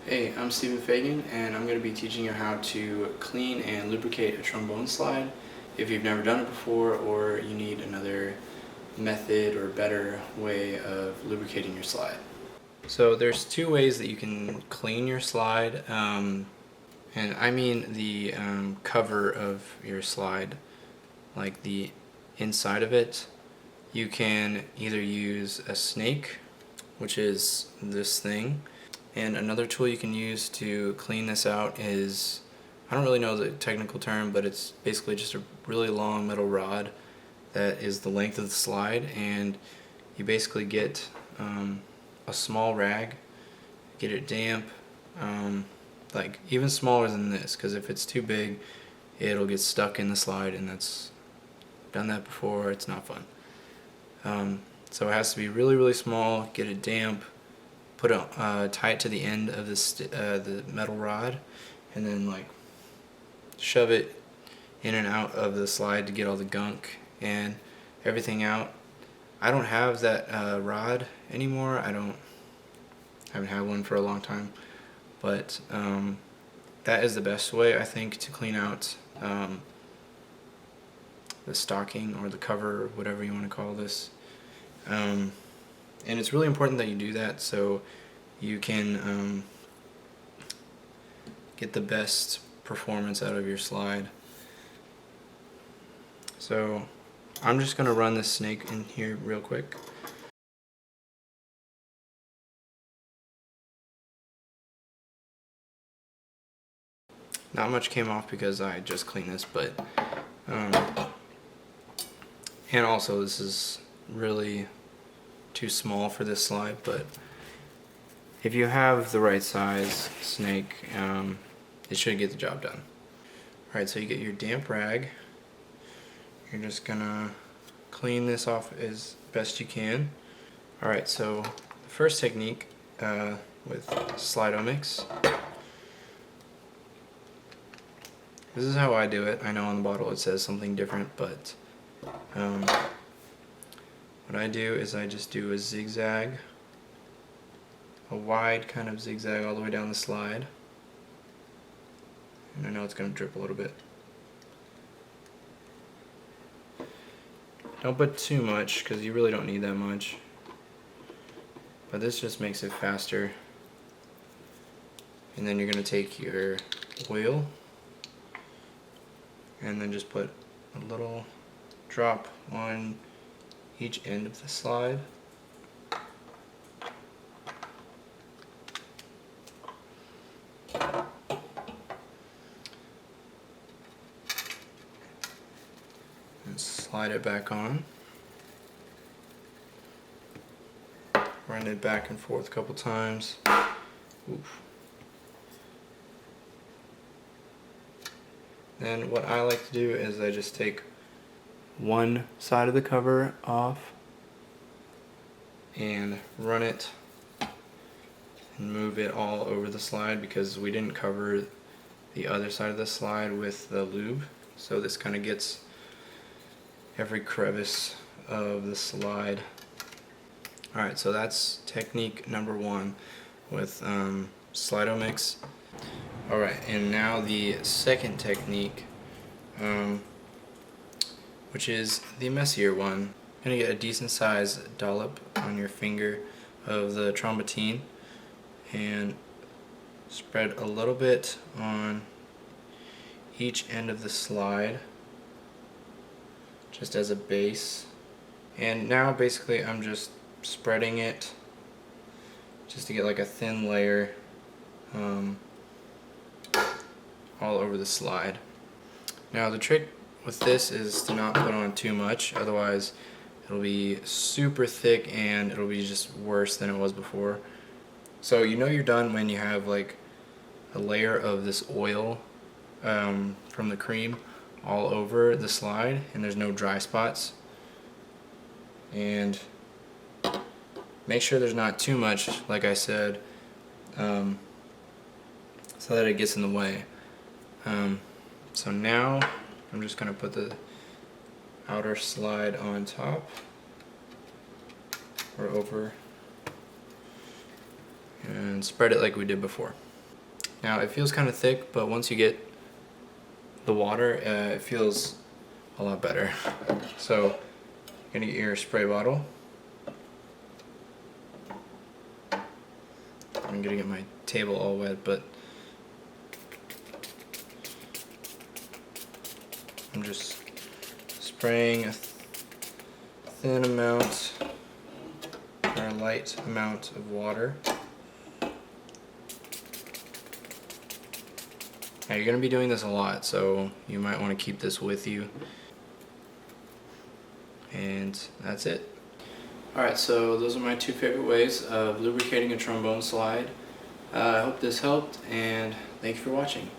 Hey, I'm Stephen Fagan, and I'm going to be teaching you how to clean and lubricate a trombone slide if you've never done it before or you need another method or better way of lubricating your slide. So there's two ways that you can clean your slide, and I mean the cover of your slide, like the inside of it. You can either use a snake, which is this thing. And another tool you can use to clean this out is, I don't really know the technical term, but it's basically just a really long metal rod that is the length of the slide, and you basically get a small rag, get it damp, like even smaller than this, because if it's too big it'll get stuck in the slide, and that's done that before, it's not fun. So it has to be really small, get it damp, put it, tie it to the end of the metal rod, and then like shove it in and out of the slide to get all the gunk and everything out. I don't have that rod anymore. I haven't had one for a long time, but that is the best way, I think, to clean out the stocking or the cover, or whatever you want to call this. And it's really important that you do that so you can get the best performance out of your slide. So I'm just going to run this snake in here real quick. Not much came off because I just cleaned this, but and also this is really too small for this slide, but if you have the right size snake, it should get the job done. Alright, so you get your damp rag. You're just gonna clean this off as best you can. Alright, so the first technique with Slido-Mix. This is how I do it. I know on the bottle it says something different, but what I do is I just do a zigzag, a wide kind of zigzag all the way down the slide. And I know it's going to drip a little bit. Don't put too much because you really don't need that much. But this just makes it faster. And then you're going to take your oil and then just put a little drop on each end of the slide. And slide it back on. Run it back and forth a couple times. Oof. Then what I like to do is I just take one side of the cover off and run it and move it all over the slide, because we didn't cover the other side of the slide with the lube, so this kind of gets every crevice of the slide. Alright, so that's technique number one with Slido-Mix. Alright, and now the second technique, which is the messier one. You're going to get a decent sized dollop on your finger of the trombotine and spread a little bit on each end of the slide just as a base. And now basically I'm just spreading it just to get like a thin layer all over the slide. Now the trick with this is to not put on too much, otherwise it'll be super thick and it'll be just worse than it was before. So you know you're done when you have like a layer of this oil from the cream all over the slide and there's no dry spots. And make sure there's not too much, like I said, so that it gets in the way. So now I'm just going to put the outer slide on top or over and spread it like we did before. Now it feels kind of thick, but once you get the water, it feels a lot better. So you're gonna get your spray bottle. I'm gonna get my table all wet, but I'm just spraying a thin amount or a light amount of water. Now you're going to be doing this a lot, so you might want to keep this with you. And that's it. Alright, so those are my two favorite ways of lubricating a trombone slide. I hope this helped, and thank you for watching.